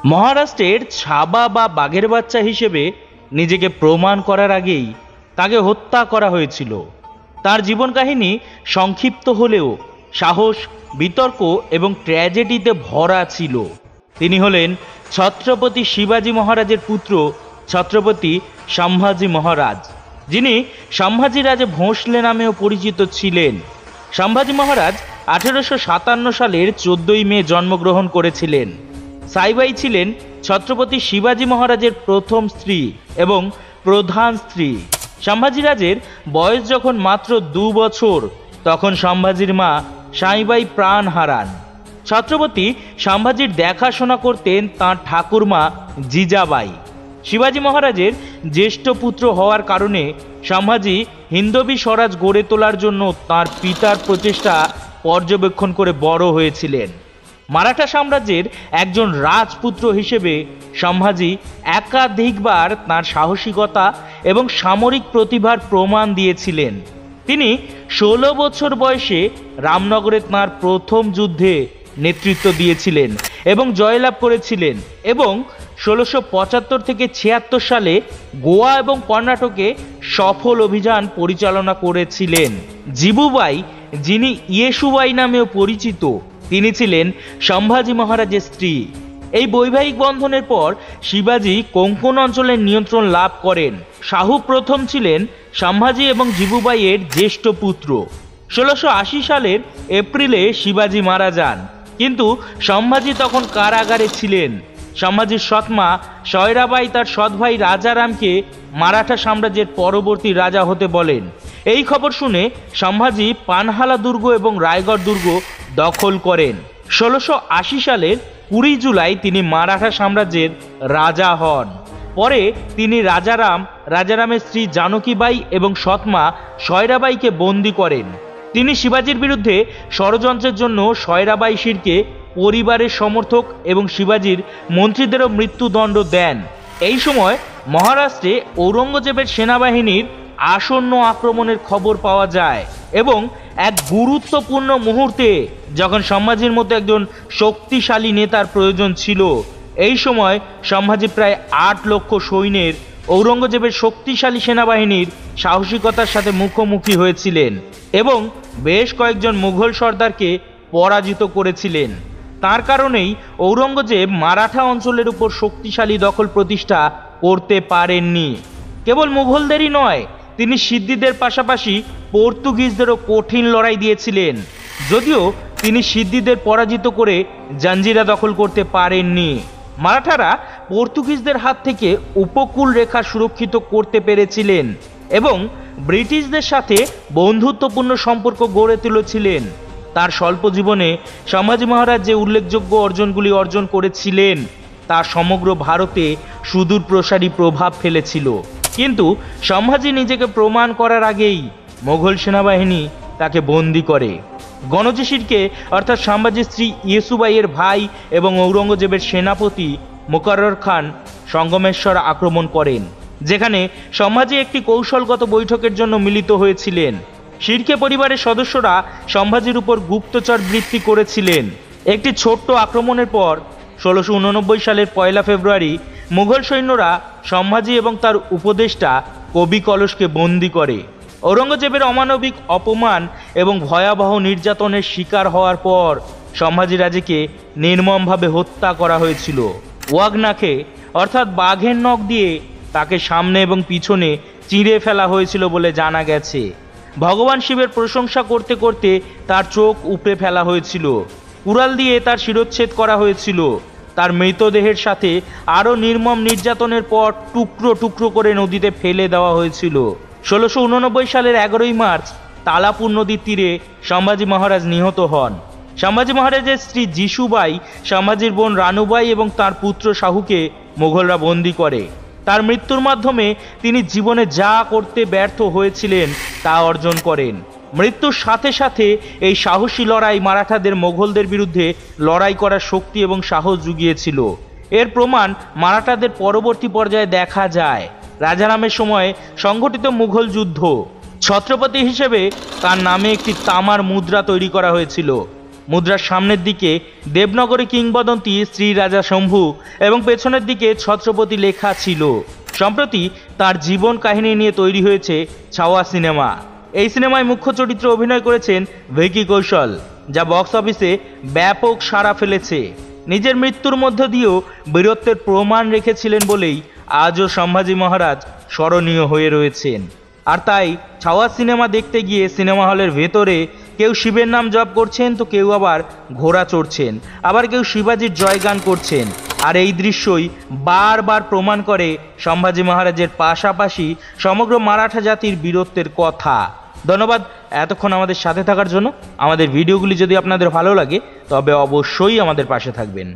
মহারাষ্ট্রের ছাবা বা বাঘের বাচ্চা হিসেবে নিজেকে প্রমাণ করার আগেই তাকে হত্যা করা হয়েছিল। তার জীবন কাহিনী সংক্ষিপ্ত হলেও সাহস, বিতর্ক এবং ট্র্যাজেডিতে ভরা ছিল। তিনি হলেন ছত্রপতি শিবাজী মহারাজের পুত্র ছত্রপতি সম্ভাজি মহারাজ, যিনি সম্ভাজি রাজে ভোঁসলে নামেও পরিচিত ছিলেন। সম্ভাজি মহারাজ 1857 সালের 14ই মে জন্মগ্রহণ করেছিলেন। সাইবাই ছিলেন ছত্রপতি শিবাজী মহারাজের প্রথম স্ত্রী এবং প্রধান স্ত্রী। সম্ভাজি রাজের বয়স যখন মাত্র 2 বছর, তখন সম্ভাজির মা সাইবাই প্রাণ হারান। ছত্রপতি সম্ভাজির দেখাশোনা করতেন তাঁর ঠাকুরমা জিজাবাই। শিবাজী মহারাজের জ্যেষ্ঠ পুত্র হওয়ার কারণে সম্ভাজি হিন্দবী স্বরাজ গড়ে তোলার জন্য তাঁর পিতার প্রচেষ্টা পর্যবেক্ষণ করে বড় হয়েছিলেন। মারাঠা সাম্রাজ্যের একজন রাজপুত্র হিসেবে সম্ভাজি একাধিকবার তাঁর সাহসিকতা এবং সামরিক প্রতিভার প্রমাণ দিয়েছিলেন। তিনি 16 বছর বয়সে রামনগরে তাঁর প্রথম যুদ্ধে নেতৃত্ব দিয়েছিলেন এবং জয়লাভ করেছিলেন এবং 1675 থেকে 76 সালে গোয়া এবং কর্ণাটকে সফল অভিযান পরিচালনা করেছিলেন। জিবুবাই, যিনি ইয়েসুবাই নামেও পরিচিত, তিনি ছিলেন সম্ভাজি মহারাজের স্ত্রী। এই বৈবাহিক বন্ধনের পর শিবাজী কোঙ্কণ অঞ্চলের নিয়ন্ত্রণ লাভ করেন। শাহু প্রথম ছিলেন সম্ভাজি এবং জিবুবাইয়ের জ্যেষ্ঠ পুত্র। 1680 সালের এপ্রিলে শিবাজী মারা যান, কিন্তু সম্ভাজি তখন কারাগারে ছিলেন। সম্ভাজির সৎমা সয়রাবাই তার সৎ ভাই রাজারামকে মারাঠা সাম্রাজ্যের পরবর্তী রাজা হতে বলেন। এই খবর শুনে সম্ভাজি পানহালা দুর্গ এবং রায়গড় দুর্গ দখল করেন। 1680 সালের 20 জুলাই তিনি মারাঠা সাম্রাজ্যের রাজা হন। পরে তিনি রাজারামের স্ত্রী জানকীবাই এবং সৎমা সয়রাবাইকে বন্দী করেন। তিনি শিবাজীর বিরুদ্ধে ষড়যন্ত্রের জন্য সয়রাবাই শিরকে পরিবারের সমর্থক এবং শিবাজীর মন্ত্রীদেরও মৃত্যুদণ্ড দেন। এই সময় মহারাষ্ট্রে ঔরঙ্গজেবের সেনাবাহিনীর আসন্ন আক্রমণের খবর পাওয়া যায় এবং এক গুরুত্বপূর্ণ মুহূর্তে যখন সম্ভাজির মতো একজন শক্তিশালী নেতার প্রয়োজন ছিল, এই সময় সম্ভাজি প্রায় 8 লক্ষ সৈন্যের ঔরঙ্গজেবের শক্তিশালী সেনাবাহিনীর সাহসিকতার সাথে মুখোমুখি হয়েছিলেন এবং বেশ কয়েকজন মুঘল সর্দারকে পরাজিত করেছিলেন। তার কারণেই ঔরঙ্গজেব মারাঠা অঞ্চলের উপর শক্তিশালী দখল প্রতিষ্ঠা করতে পারেননি। কেবল মুঘলদেরই নয়, তিনি সিদ্দিদের পাশাপাশি পর্তুগিজদেরও কঠিন লড়াই দিয়েছিলেন, যদিও তিনি সিদ্দিদের পরাজিত করে জাঞ্জিরা দখল করতে পারেননি। মারাঠারা পর্তুগিজদের হাত থেকে উপকূল রেখা সুরক্ষিত করতে পেরেছিলেন এবং ব্রিটিশদের সাথে বন্ধুত্বপূর্ণ সম্পর্ক গড়ে তুলেছিলেন। তার স্বল্প জীবনে সম্ভাজি মহারাজ যে উল্লেখযোগ্য অর্জনগুলি অর্জন করেছিলেন তা সমগ্র ভারতে সুদূর প্রসারী প্রভাব ফেলেছিল। কিন্তু সম্ভাজি নিজেকে প্রমাণ করার আগেই মোগল সেনাবাহিনী তাকে বন্দী করে। গণজি শিরকে অর্থাৎ সম্ভাজির স্ত্রী ইয়েসুবাইয়ের ভাই এবং ঔরঙ্গজেবের সেনাপতি মুকাররর খান সঙ্গমেশ্বর আক্রমণ করেন, যেখানে সম্ভাজি একটি কৌশলগত বৈঠকের জন্য মিলিত হয়েছিলেন। শিরকে পরিবারের সদস্যরা সম্ভাজির উপর গুপ্তচর বৃত্তি করেছিলেন। একটি ছোট্ট আক্রমণের পর 1689 সালের 1 ফেব্রুয়ারি মুঘল সৈন্যরা সম্ভাজি এবং তার উপদেষ্টা কবি কলশকে বন্দী করে। ঔরঙ্গজেবের অমানবিক অপমান এবং ভয়াবহ নির্যাতনের শিকার হওয়ার পর সম্ভাজি রাজেকে নির্মমভাবে হত্যা করা হয়েছিল। ওয়াগনাকে অর্থাৎ বাঘের নখ দিয়ে তাকে সামনে এবং পিছনে চিঁড়ে ফেলা হয়েছিল বলে জানা গেছে। ভগবান শিবের প্রশংসা করতে করতে তার চোখ উপড়ে ফেলা হয়েছিল। কুড়াল দিয়ে তার শিরচ্ছেদ করা হয়েছিল। তার মৃতদেহের সাথে আরও নির্মম নির্যাতনের পর টুকরো টুকরো করে নদীতে ফেলে দেওয়া হয়েছিল। 1689 সালের 11ই মার্চ তালাপুর নদীর তীরে সম্ভাজি মহারাজ নিহত হন। সম্ভাজি মহারাজের স্ত্রী যিশুবাই, সম্ভাজির বোন রানুবাই এবং তার পুত্র শাহুকে মুঘলরা বন্দী করে। তার মৃত্যুর মাধ্যমে তিনি জীবনে যা করতে ব্যর্থ হয়েছিলেন তা অর্জন করেন। মৃত্যুর সাথে সাথে এই সাহসী লড়াই মারাঠাদের মোগলদের বিরুদ্ধে লড়াই করার শক্তি এবং সাহস জুগিয়েছিল। এর প্রমাণ মারাঠাদের পরবর্তী পর্যায়ে দেখা যায়। রাজারামের সময় সংঘটিত মুঘল যুদ্ধ। ছত্রপতি হিসেবে তার নামে একটি তামার মুদ্রা তৈরি করা হয়েছিল। মুদ্রার সামনের দিকে দেবনগরী কিংবদন্তি শ্রী রাজা শম্ভু এবং পেছনের দিকে ছত্রপতি লেখা ছিল। সম্প্রতি তার জীবন কাহিনী নিয়ে তৈরি হয়েছে ছাওয়া সিনেমা। এই সিনেমায় মুখ্য চরিত্রে অভিনয় করেছেন ভিকি কৌশল, যা বক্স অফিসে ব্যাপক সাড়া ফেলেছে। নিজের মৃত্যুর মধ্য দিয়েও বীরত্বের প্রমাণ রেখেছিলেন বলেই আজও সম্ভাজি মহারাজ স্মরণীয় হয়ে রয়েছেন। আর তাই ছাওয়া সিনেমা দেখতে গিয়ে সিনেমা হলের ভেতরে কেউ শিবের নাম জপ করছেন, তো কেউ আবার ঘোড়া চড়ছেন, আবার কেউ শিবাজির জয়গান করছেন। আর এই দৃশ্যই বারবার প্রমাণ করে সম্ভাজি মহারাজের পাশাপাশি সমগ্র মারাঠা জাতির বীরত্বের কথা। ধন্যবাদ এতক্ষণ আমাদের সাথে থাকার জন্য। আমাদের ভিডিওগুলি যদি আপনাদের ভালো লাগে তবে অবশ্যই আমাদের পাশে থাকবেন।